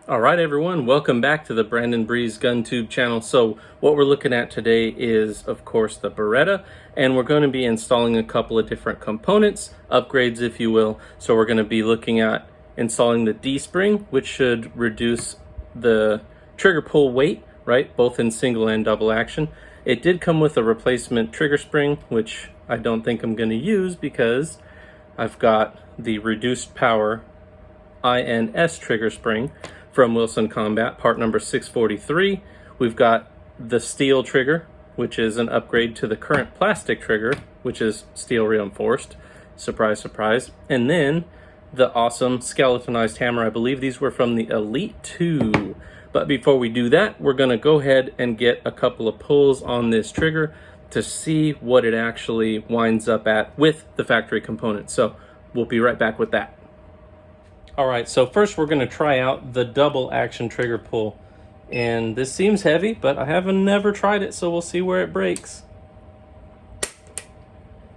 All right, everyone, welcome back to the Brandon Breeze GunTube channel. So what we're looking at today is, of course, the Beretta, and we're going to be installing a couple of different components, upgrades, if you will. So we're going to be looking at installing the D-spring, which should reduce the trigger pull weight, right, both in single and double action. It did come with a replacement trigger spring, which I don't think I'm going to use because I've got the reduced power INS trigger spring from Wilson Combat, part number 643. We've got the steel trigger, which is an upgrade to the current plastic trigger, which is steel reinforced. Surprise, surprise. And then the awesome skeletonized hammer. I believe these were from the Elite 2. But before we do that, we're going to go ahead and get a couple of pulls on this trigger to see what it actually winds up at with the factory components. So we'll be right back with that. All right, so first we're going to try out the double action trigger pull. And this seems heavy, but I haven't never tried it, so we'll see where it breaks.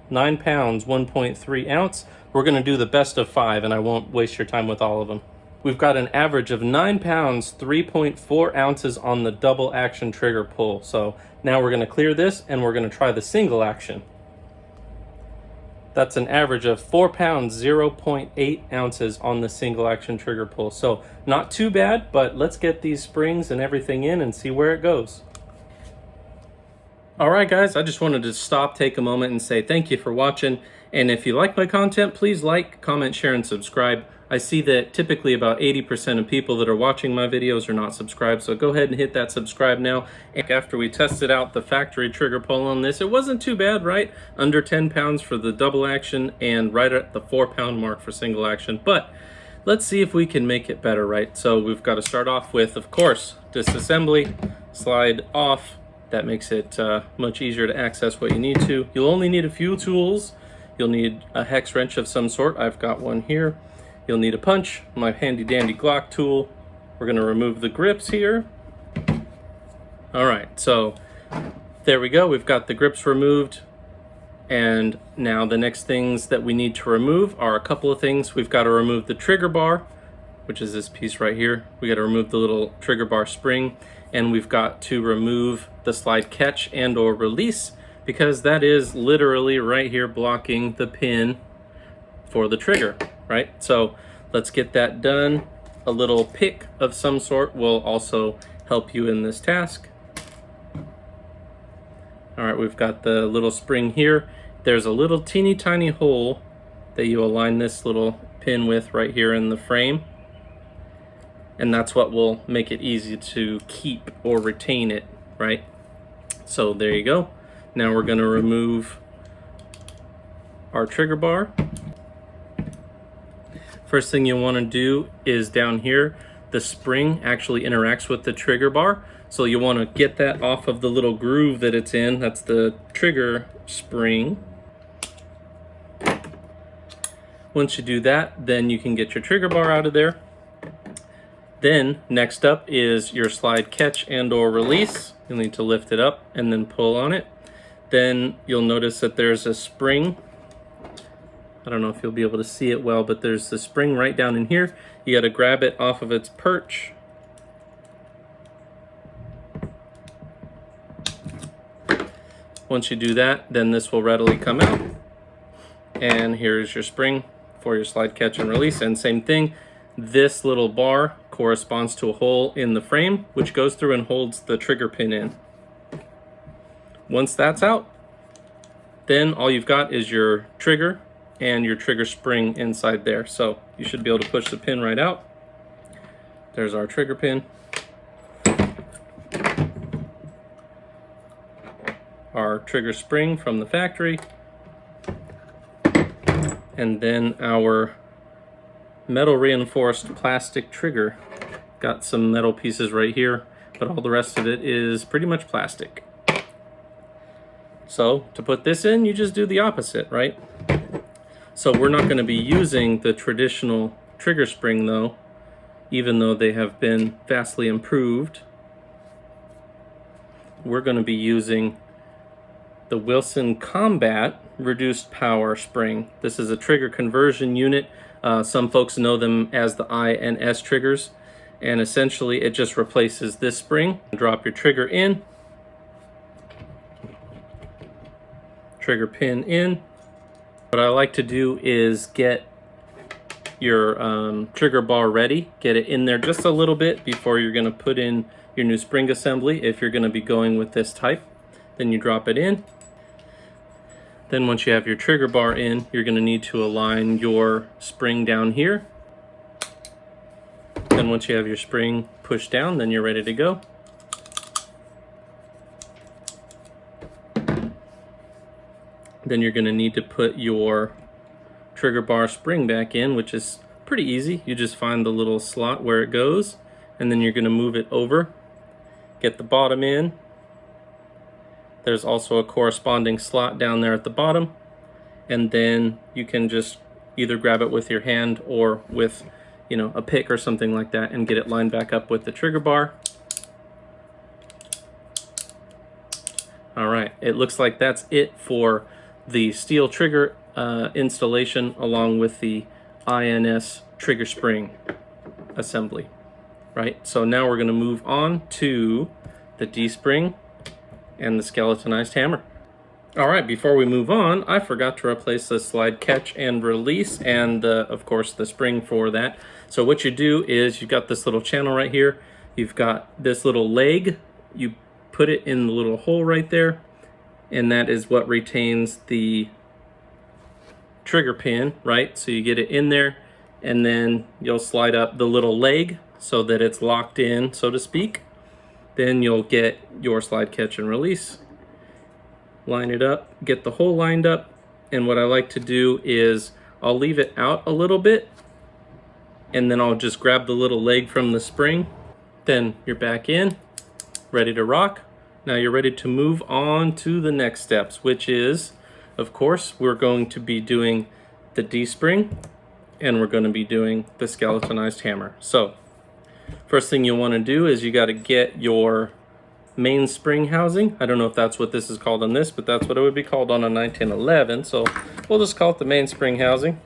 9 pounds, 1.3 ounce. We're going to do the best of 5, and I won't waste your time with all of them. We've got an average of 9 pounds, 3.4 ounces on the double action trigger pull. So now we're going to clear this, and we're going to try the single action. That's an average of 4 pounds, 0.8 ounces on the single action trigger pull. So not too bad, but let's get these springs and everything in and see where it goes. All right, guys, I just wanted to stop, take a moment and say thank you for watching. And if you like my content, please like, comment, share, and subscribe. I see that typically about 80% of people that are watching my videos are not subscribed, so go ahead and hit that subscribe now. And after we tested out the factory trigger pull on this, it wasn't too bad, right? Under 10 pounds for the double action and right at the 4 pound mark for single action. But let's see if we can make it better, right? So we've got to start off with, of course, disassembly, slide off. That makes it much easier to access what you need to. You'll only need a few tools. You'll need a hex wrench of some sort. I've got one here. You'll need a punch, my handy dandy Glock tool. We're going to remove the grips here. All right, so there we go. We've got the grips removed. And now the next things that we need to remove are a couple of things. We've got to remove the trigger bar, which is this piece right here. We got to remove the little trigger bar spring, and we've got to remove the slide catch and or release, because that is literally right here blocking the pin for the trigger, right? So let's get that done. A little pick of some sort will also help you in this task. All right, we've got the little spring here. There's a little teeny tiny hole that you align this little pin with right here in the frame. And that's what will make it easy to keep or retain it, right? So there you go. Now we're gonna remove our trigger bar. First thing you want to do is down here, the spring actually interacts with the trigger bar. So you want to get that off of the little groove that it's in. That's the trigger spring. Once you do that, then you can get your trigger bar out of there. Then next up is your slide catch and or release. You'll need to lift it up and then pull on it. Then you'll notice that there's a spring. I don't know if you'll be able to see it well, but there's the spring right down in here. You got to grab it off of its perch. Once you do that, then this will readily come out. And here's your spring for your slide catch and release. And same thing, this little bar corresponds to a hole in the frame, which goes through and holds the trigger pin in. Once that's out, then all you've got is your trigger and your trigger spring inside there. So you should be able to push the pin right out. There's our trigger pin. Our trigger spring from the factory. And then our metal reinforced plastic trigger. Got some metal pieces right here, but all the rest of it is pretty much plastic. So to put this in, you just do the opposite, right? So we're not going to be using the traditional trigger spring though, even though they have been vastly improved. We're going to be using the Wilson Combat reduced power spring. This is a trigger conversion unit. Some folks know them as the INS triggers. and essentially it just replaces this spring. Drop your trigger in, trigger pin in. What I like to do is get your trigger bar ready, get it in there just a little bit before you're going to put in your new spring assembly. If you're going to be going with this type, then you drop it in. Then once you have your trigger bar in, you're going to need to align your spring down here. Then once you have your spring pushed down, then you're ready to go. Then you're going to need to put your trigger bar spring back in, which is pretty easy. You just find the little slot where it goes, and then you're going to move it over, get the bottom in. There's also a corresponding slot down there at the bottom, and then you can just either grab it with your hand or with, you know, a pick or something like that and get it lined back up with the trigger bar. All right, it looks like that's it for the steel trigger installation along with the INS trigger spring assembly, right? So now we're going to move on to the D-spring and the skeletonized hammer. All right, before we move on, I forgot to replace the slide catch and release and of course the spring for that. So what you do is you've got this little channel right here. You've got this little leg. You put it in the little hole right there, and that is what retains the trigger pin, right? So you get it in there, and then you'll slide up the little leg so that it's locked in, so to speak. Then you'll get your slide catch and release, line it up, get the hole lined up, and what I like to do is I'll leave it out a little bit, and then I'll just grab the little leg from the spring. Then you're back in, ready to rock. Now you're ready to move on to the next steps, which is, of course, we're going to be doing the D-spring, and we're going to be doing the skeletonized hammer. So first thing you'll want to do is you got to get your mainspring housing. I don't know if that's what this is called on this, but that's what it would be called on a 1911. So we'll just call it the mainspring housing.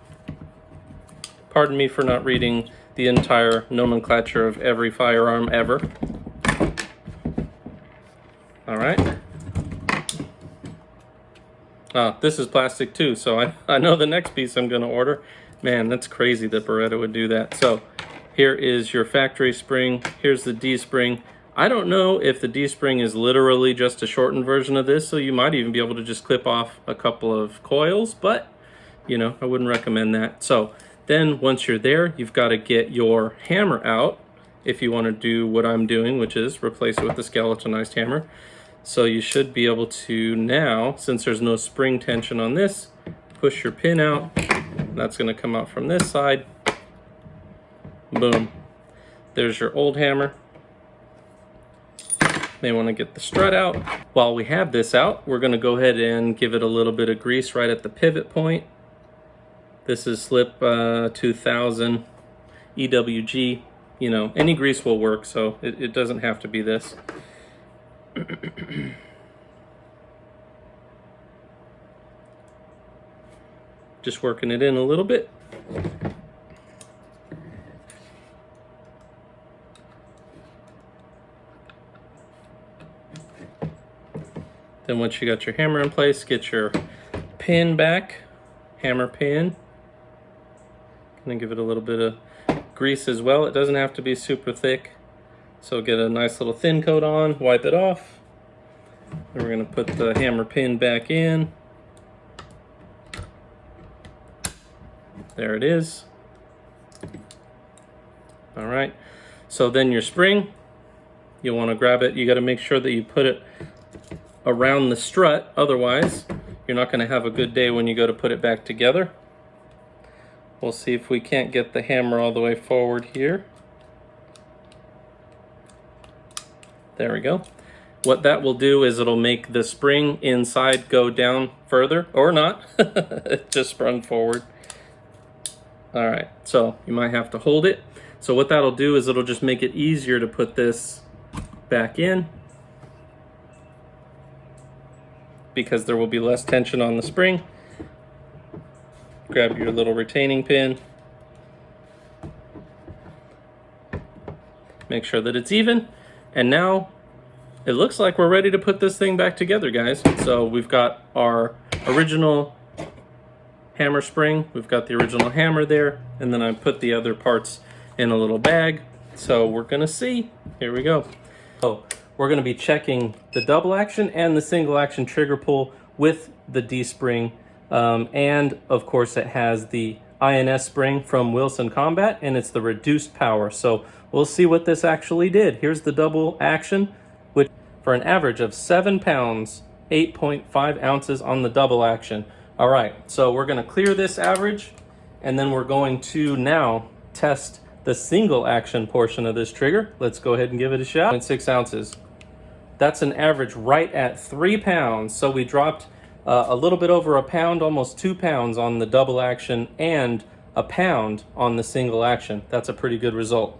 Pardon me for not reading the entire nomenclature of every firearm ever. All right. This is plastic too, so I know the next piece I'm going to order. Man, that's crazy that Beretta would do that. So here is your factory spring. Here's the D-spring. I don't know if the D-spring is literally just a shortened version of this, so you might even be able to just clip off a couple of coils, but, you know, I wouldn't recommend that. So then once you're there, you've got to get your hammer out if you want to do what I'm doing, which is replace it with the skeletonized hammer. So you should be able to now, since there's no spring tension on this, push your pin out. That's going to come out from this side. Boom. There's your old hammer. May want to get the strut out. While we have this out, we're going to go ahead and give it a little bit of grease right at the pivot point. This is Slip 2000 EWG. You know, any grease will work, so it doesn't have to be this. Just working it in a little bit. Then once you got your hammer in place, get your pin back, hammer pin. Gonna give it a little bit of grease as well. It doesn't have to be super thick. So get a nice little thin coat on, wipe it off. Then we're gonna put the hammer pin back in. There it is. All right, so then your spring, you wanna grab it. You gotta make sure that you put it around the strut, otherwise you're not gonna have a good day when you go to put it back together. We'll see if we can't get the hammer all the way forward here. There we go. What that will do is it'll make the spring inside go down further, or not. It just sprung forward. All right, so you might have to hold it. So what that'll do is it'll just make it easier to put this back in, because there will be less tension on the spring. Grab your little retaining pin. make sure that it's even. And now it looks like we're ready to put this thing back together, guys. So we've got our original hammer spring, we've got the original hammer there, and then I put the other parts in a little bag. So we're gonna see, here we go. So we're gonna be checking the double action and the single action trigger pull with the D-spring. And of course it has the INS spring from Wilson Combat, and it's the reduced power. So we'll see what this actually did. Here's the double action, which for an average of 7 pounds, 8.5 ounces on the double action. All right, so we're gonna clear this average, and then we're going to now test the single action portion of this trigger. Let's go ahead and give it a shot. 0.6 ounces. That's an average right at 3 pounds. So we dropped a little bit over a pound, almost 2 pounds on the double action, and a pound on the single action. That's a pretty good result.